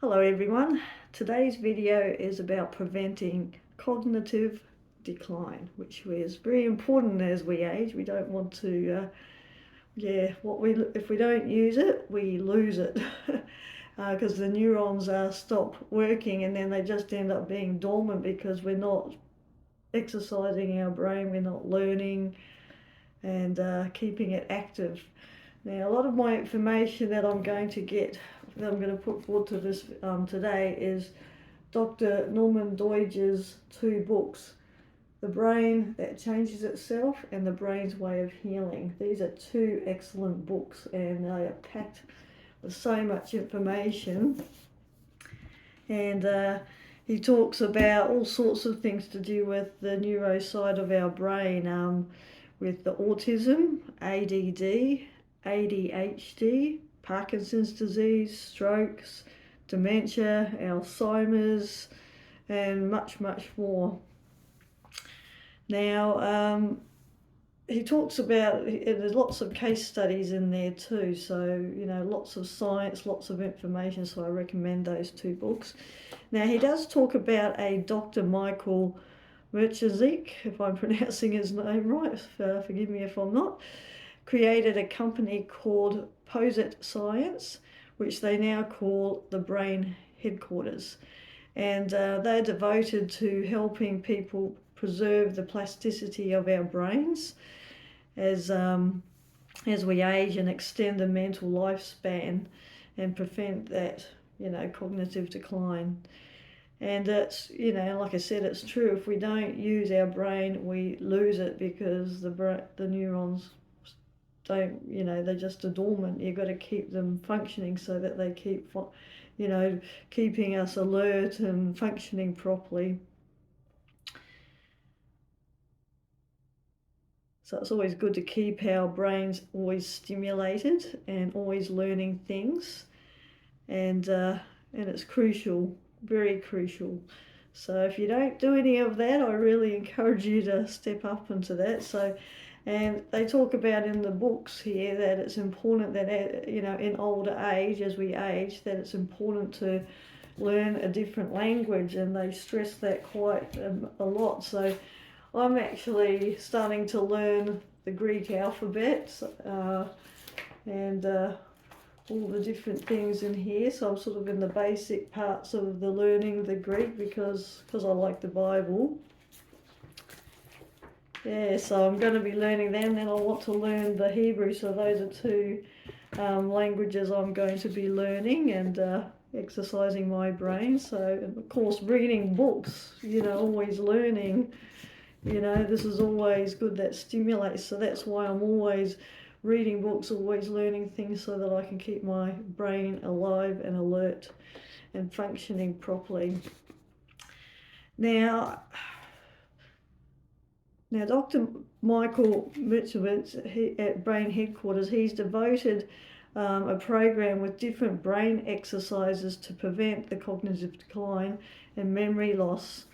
Hello everyone. Today's video is about preventing cognitive decline, which is very important as we age. We don't want to, if we don't use it, we lose it, because the neurons stop working and then they just end up being dormant because we're not exercising our brain, we're not learning and keeping it active. Now, a lot of my information that I'm going to put forward to this today is Dr. Norman Doidge's two books, The Brain That Changes Itself and The Brain's Way of Healing. These are two excellent books and they are packed with so much information. And he talks about all sorts of things to do with the neuro side of our brain, with the autism, ADD, ADHD, Parkinson's disease, strokes, dementia, Alzheimer's, and much, much more. Now, he talks about, there's lots of case studies in there too, so, lots of science, lots of information, so I recommend those two books. Now, he does talk about a Dr. Michael Retraining, if I'm pronouncing his name right, forgive me if I'm not, created a company called Posit Science, which they now call the Brain Headquarters. And they're devoted to helping people preserve the plasticity of our brains as we age and extend the mental lifespan and prevent that, cognitive decline. And it's, like I said, it's true. If we don't use our brain, we lose it because the neurons don't, they're just dormant. You've got to keep them functioning so that they keep, keeping us alert and functioning properly. So it's always good to keep our brains always stimulated and always learning things. And it's crucial, very crucial. So if you don't do any of that, I really encourage you to step up into that. And they talk about in the books here that it's important that, in older age, as we age, that it's important to learn a different language, and they stress that quite a lot. So I'm actually starting to learn the Greek alphabet and all the different things in here. So I'm sort of in the basic parts of the learning the Greek because I like the Bible. Yeah, so I'm going to be learning them. Then I want to learn the Hebrew. So those are two languages I'm going to be learning and exercising my brain. So, and of course, reading books, always learning. This is always good, that stimulates. So that's why I'm always reading books, always learning things so that I can keep my brain alive and alert and functioning properly. Now Dr. Michael Michowitz at Brain Headquarters, he's devoted a program with different brain exercises to prevent the cognitive decline and memory loss.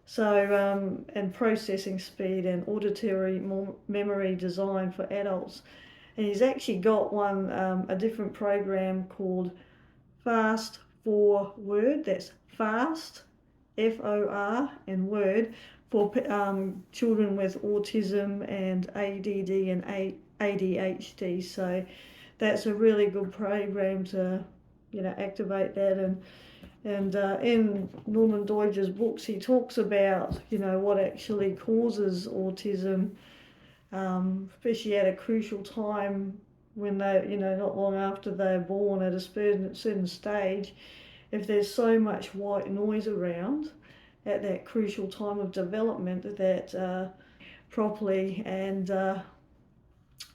So, and processing speed and auditory memory design for adults. And he's actually got a different program called Fast for Word. That's FAST, FOR, and Word, for children with autism and ADD and ADHD. So that's a really good program to, activate that. And in Norman Doidge's books, he talks about, what actually causes autism, especially at a crucial time when they, not long after they're born at a certain stage. If there's so much white noise around at that crucial time of development, that properly, and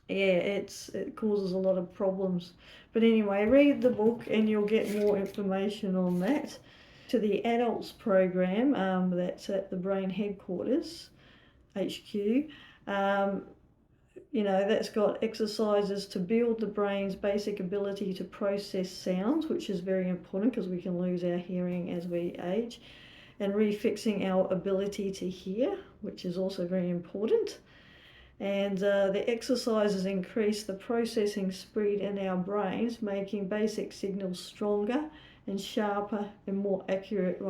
it causes a lot of problems. But anyway, read the book and you'll get more information on that. To the adults program, that's at the Brain Headquarters, HQ. That's got exercises to build the brain's basic ability to process sounds, which is very important because we can lose our hearing as we age, and refixing our ability to hear, which is also very important. And the exercises increase the processing speed in our brains, making basic signals stronger and sharper and more accurate,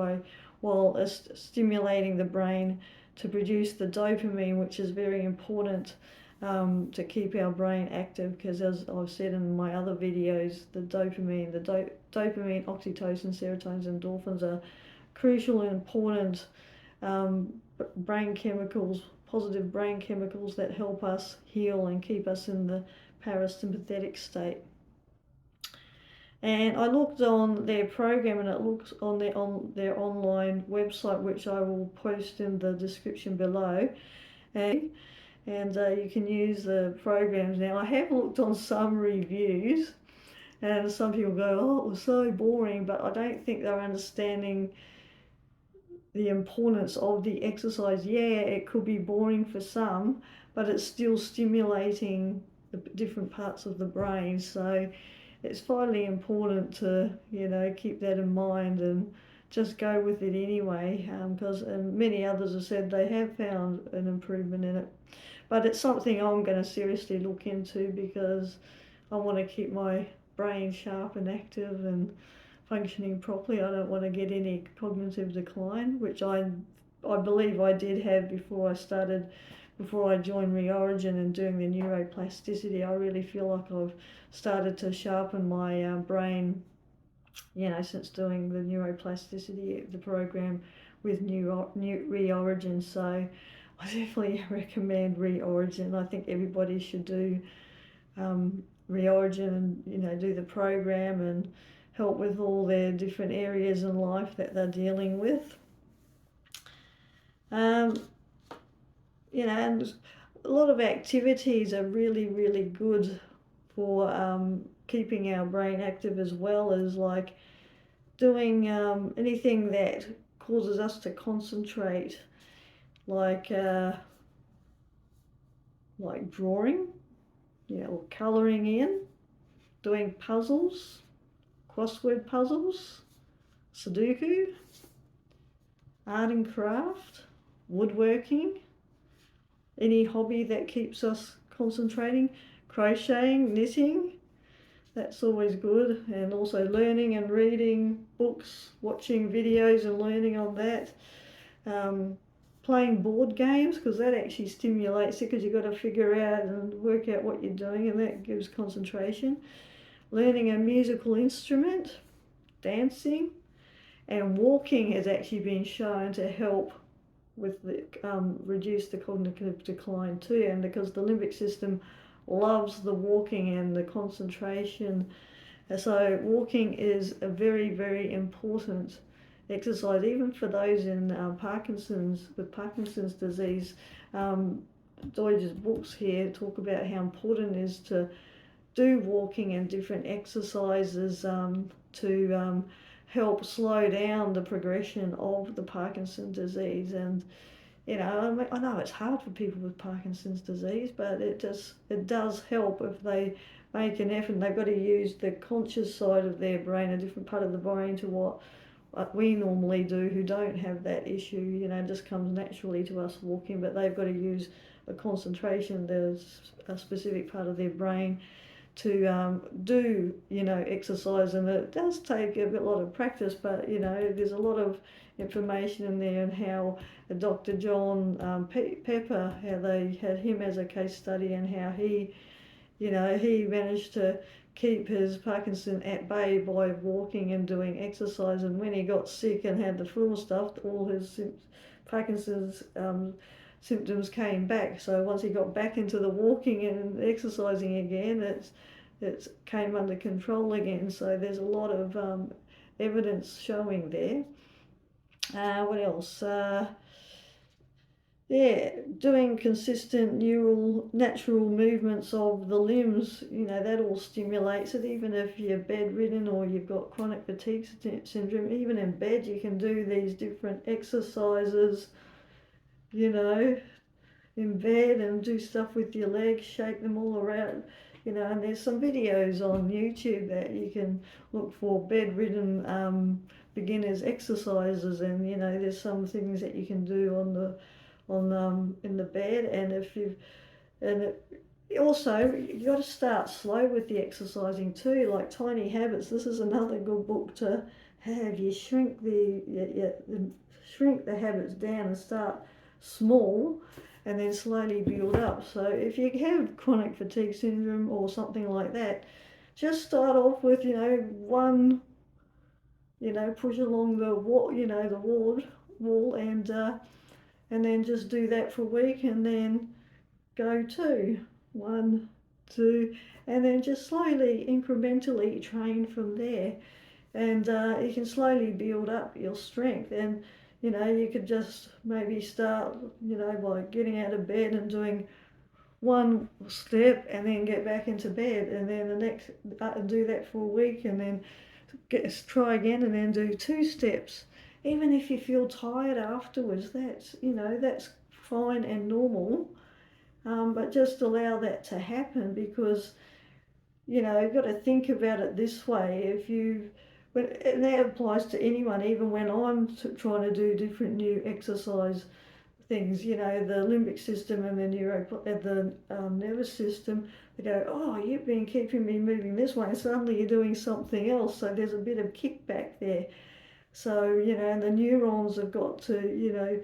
while stimulating the brain to produce the dopamine, which is very important to keep our brain active, because as I've said in my other videos, the dopamine, oxytocin, serotonin, and endorphins are crucial and important brain chemicals, positive brain chemicals that help us heal and keep us in the parasympathetic state. And I looked on their program, and it looks on their online website, which I will post in the description below. And you can use the programs. Now, I have looked on some reviews, and some people go, oh, it was so boring, but I don't think they're understanding the importance of the exercise. Yeah, it could be boring for some, but it's still stimulating the different parts of the brain. So it's vitally important to, keep that in mind and just go with it anyway, because many others have said they have found an improvement in it. But it's something I'm going to seriously look into, because I want to keep my brain sharp and active and functioning properly. I don't want to get any cognitive decline, which I believe I did have before I joined Reorigin and doing the neuroplasticity. I really feel like I've started to sharpen my brain, since doing the neuroplasticity, the program with Reorigin. So I definitely recommend Reorigin. I think everybody should do Reorigin and, do the program and help with all their different areas in life that they're dealing with. And a lot of activities are really, really good for keeping our brain active, as well as like doing anything that causes us to concentrate, like drawing, or colouring in, doing puzzles, crossword puzzles, Sudoku, art and craft, woodworking, any hobby that keeps us concentrating, crocheting, knitting, that's always good. And also learning and reading books, watching videos and learning on that. Playing board games, because that actually stimulates it, because you've got to figure out and work out what you're doing, and that gives concentration. Learning a musical instrument, dancing, and walking has actually been shown to help with the reduce the cognitive decline too, and because the limbic system loves the walking and the concentration. So walking is a very, very important exercise, even for those in Parkinson's disease. Deutsch's books here talk about how important it is to do walking and different exercises to help slow down the progression of the Parkinson's disease. And I know it's hard for people with Parkinson's disease, but it does help if they make an effort. They've got to use the conscious side of their brain, a different part of the brain, to what we normally do, who don't have that issue. It just comes naturally to us walking, but they've got to use a concentration. There's a specific part of their brain to do exercise, and it does take a lot of practice, but there's a lot of information in there, and how Dr. John Pepper, how they had him as a case study, and how he managed to keep his Parkinson at bay by walking and doing exercise. And when he got sick and had the flu and stuff, all his Parkinson's symptoms came back. So once he got back into the walking and exercising again, it came under control again. So there's a lot of evidence showing there. What else? Doing consistent natural movements of the limbs, that all stimulates it. Even if you're bedridden or you've got chronic fatigue syndrome, even in bed you can do these different exercises, in bed, and do stuff with your legs, shake them all around, and there's some videos on YouTube that you can look for, bedridden beginners exercises, and there's some things that you can do in the bed. And if you've And also, you got to start slow with the exercising too, like Tiny Habits. This is another good book to have. You shrink shrink the habits down and start small, and then slowly build up. So if you have chronic fatigue syndrome or something like that, just start off with one, push along the wall, the wall, and then just do that for a week, and then go two, one, two, and then just slowly, incrementally train from there. And you can slowly build up your strength. And you could just maybe start, by getting out of bed and doing one step, and then get back into bed, and then the next do that for a week, and then try again, and then do two steps. Even if you feel tired afterwards, that's fine and normal. But just allow that to happen, because you've got to think about it this way. And that applies to anyone, even when I'm trying to do different new exercise things, the limbic system and the nervous system. They go, oh, you've been keeping me moving this way, and suddenly you're doing something else. So there's a bit of kickback there. So, and the neurons have got to,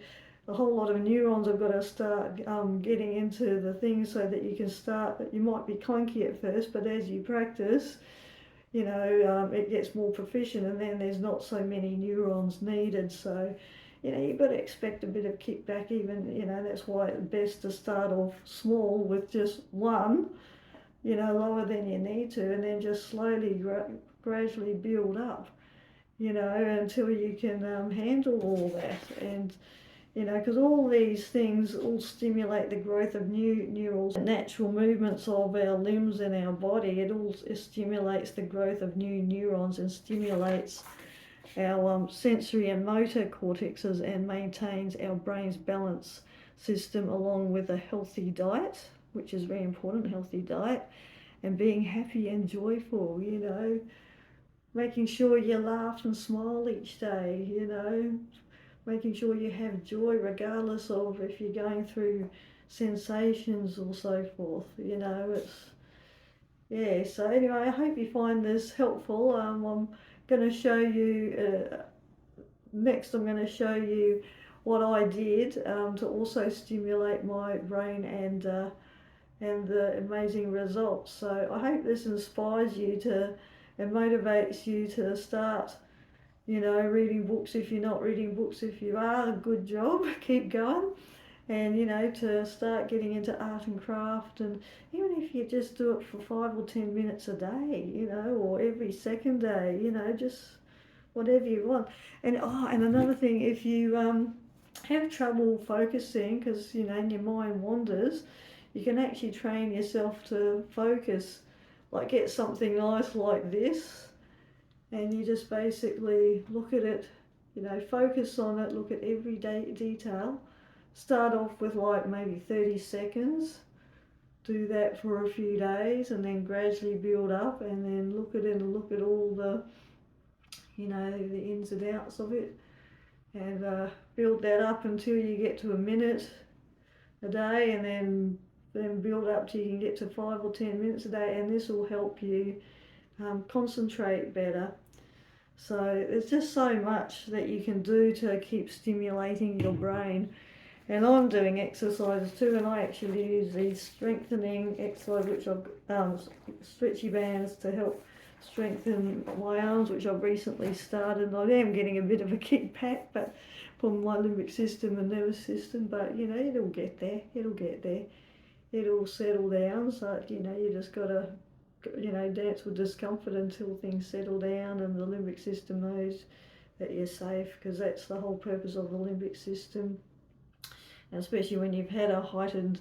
a whole lot of neurons have got to start getting into the things, so that you can start. You might be clunky at first, but as you practice, it gets more proficient, and then there's not so many neurons needed. So, you've got to expect a bit of kickback even, that's why it's best to start off small with just one, lower than you need to, and then just slowly, gradually build up, until you can handle all that. And because all these things all stimulate the growth of new neurals, natural movements of our limbs and our body. It stimulates the growth of new neurons, and stimulates our sensory and motor cortexes, and maintains our brain's balance system, along with a healthy diet, which is very important, healthy diet, and being happy and joyful, making sure you laugh and smile each day, making sure you have joy regardless of if you're going through sensations or so forth. So anyway, I hope you find this helpful. I'm going to show you, next I'm going to show you what I did to also stimulate my brain, and the amazing results. So I hope this inspires you and motivates you to start reading books. If you're not reading books, if you are, a good job, keep going. And to start getting into art and craft, and even if you just do it for 5 or 10 minutes a day, or every second day, just whatever you want. And another thing, if you have trouble focusing, because your mind wanders, you can actually train yourself to focus, like get something nice like this, and you just basically look at it, focus on it, look at every detail. Start off with like maybe 30 seconds, do that for a few days, and then gradually build up, and then look at it and look at all the, the ins and outs of it, and build that up until you get to a minute a day, and then build up till you can get to 5 or 10 minutes a day, and this will help you concentrate better. So there's just so much that you can do to keep stimulating your brain. And I'm doing exercises too, and I actually use these strengthening exercises, which I've stretchy bands to help strengthen my arms, which I've recently started. I am getting a bit of a kickback, but from my limbic system and nervous system, but it'll get there. It'll settle down. So you just gotta dance with discomfort until things settle down, and the limbic system knows that you're safe, because that's the whole purpose of the limbic system. And especially when you've had a heightened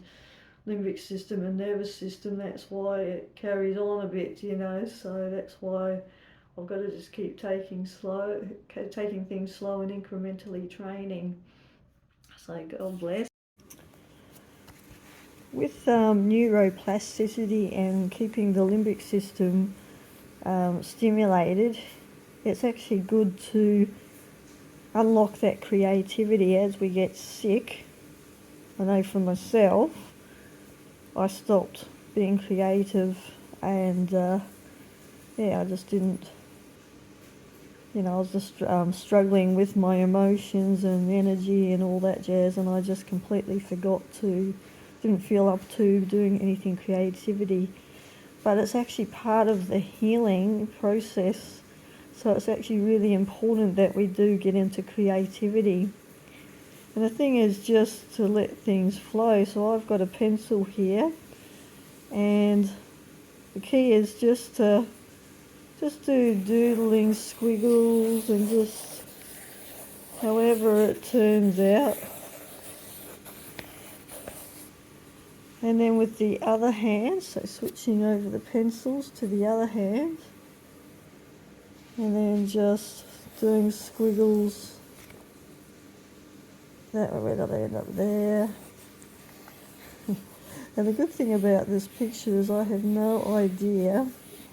limbic system and nervous system, that's why it carries on a bit, so that's why I've got to just keep taking things slow and incrementally training. So God bless. With neuroplasticity and keeping the limbic system stimulated, it's actually good to unlock that creativity as we get sick. I know for myself, I stopped being creative, and I just didn't, I was just struggling with my emotions and energy and all that jazz, and I just completely didn't feel up to doing anything creativity. But it's actually part of the healing process, so it's actually really important that we do get into creativity. And the thing is just to let things flow. So I've got a pencil here, and the key is just to do doodling, squiggles, and just however it turns out. And then with the other hand, so switching over the pencils to the other hand, and then just doing squiggles. That way, where they end up there. And the good thing about this picture is I have no idea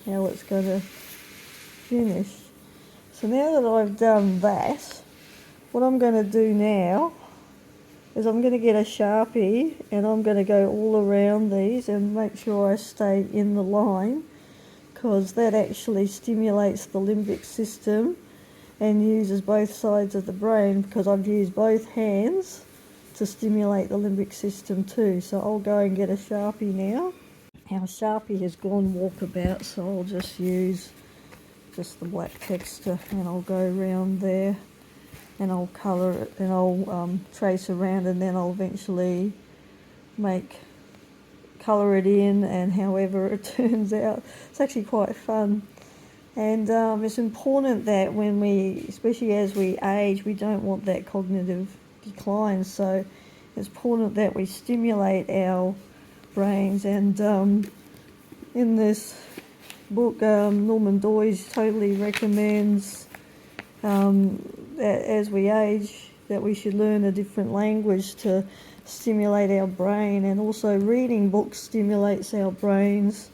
how it's going to finish. So now that I've done that, what I'm going to do now is I'm going to get a Sharpie, and I'm going to go all around these and make sure I stay in the line, because that actually stimulates the limbic system and uses both sides of the brain, because I've used both hands to stimulate the limbic system too. So I'll go and get a Sharpie now. Our Sharpie has gone walkabout, so I'll just use just the black texture, and I'll go around there, and I'll colour it, and I'll trace around, and then I'll eventually colour it in, and however it turns out. It's actually quite fun. And it's important that especially as we age, we don't want that cognitive decline. So it's important that we stimulate our brains. And in this book, Norman Doidge totally recommends that as we age, that we should learn a different language to stimulate our brain. And also reading books stimulates our brains.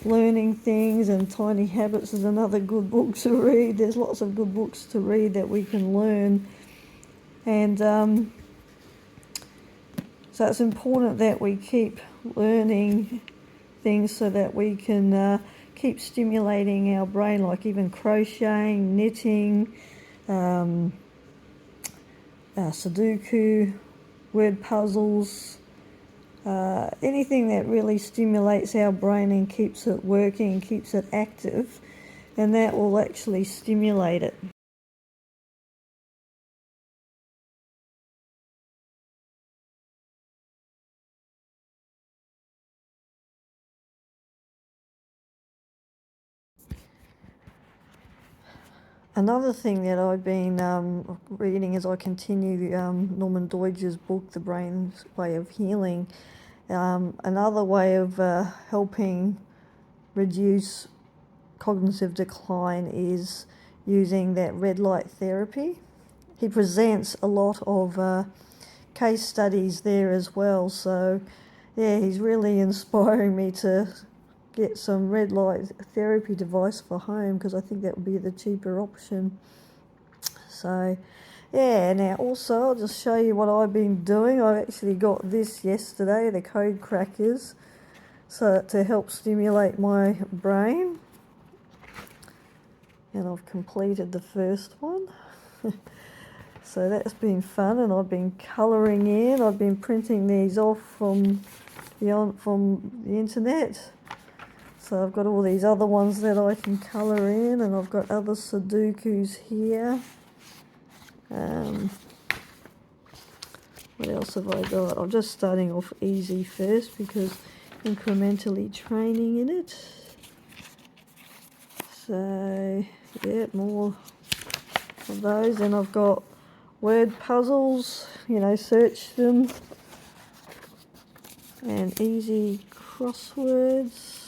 Learning Things and Tiny Habits is another good book to read. There's lots of good books to read that we can learn. And so it's important that we keep learning things so that we can keep stimulating our brain, like even crocheting, knitting, Sudoku, word puzzles, anything that really stimulates our brain and keeps it working, keeps it active, and that will actually stimulate it. Another thing that I've been reading as I continue Norman Doidge's book, The Brain's Way of Healing, another way of helping reduce cognitive decline is using that red light therapy. He presents a lot of case studies there as well, so yeah, he's really inspiring me to get some red light therapy device for home, because I think that would be the cheaper option. So yeah, now also I'll just show you what I've been doing. I actually got this yesterday, the code crackers, so to help stimulate my brain, and I've completed the first one. So that's been fun, and I've been colouring in. I've been printing these off from the internet. So I've got all these other ones that I can colour in, and I've got other Sudokus here. What else have I got? I'm just starting off easy first, because incrementally training in it. So yeah, more of those. And I've got word puzzles, search them, and easy crosswords.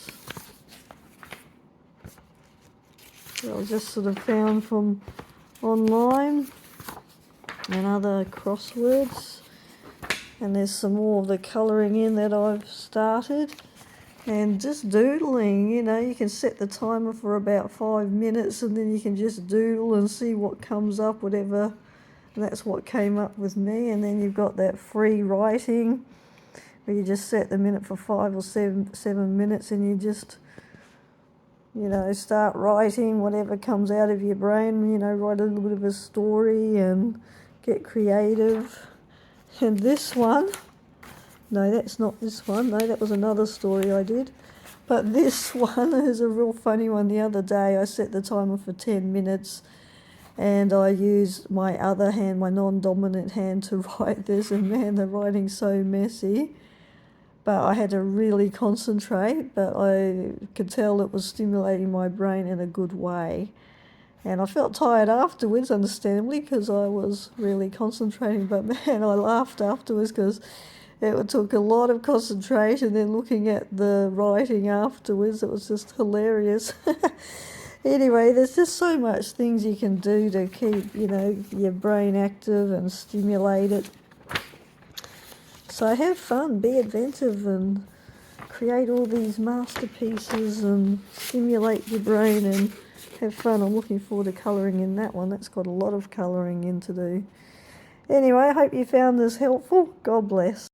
I just sort of found from online, and other crosswords. And there's some more of the colouring in that I've started, and just doodling. You can set the timer for about 5 minutes, and then you can just doodle and see what comes up, whatever. And that's what came up with me. And then you've got that free writing, where you just set the minute for 5 or 7 minutes, and you just, you know, start writing whatever comes out of your brain, you know, write a little bit of a story and get creative. And this one, no, that's not this one, no, that was another story I did. But this one is a real funny one. The other day I set the timer for 10 minutes and I used my other hand, my non-dominant hand, to write this, and man, the writing's so messy. But I had to really concentrate, but I could tell it was stimulating my brain in a good way. And I felt tired afterwards, understandably, because I was really concentrating. But man, I laughed afterwards because it took a lot of concentration. Then looking at the writing afterwards, it was just hilarious. Anyway, there's just so much things you can do to keep, you know, your brain active and stimulate it. So have fun, be inventive, and create all these masterpieces and stimulate your brain and have fun. I'm looking forward to colouring in that one. That's got a lot of colouring in to do. Anyway, I hope you found this helpful. God bless.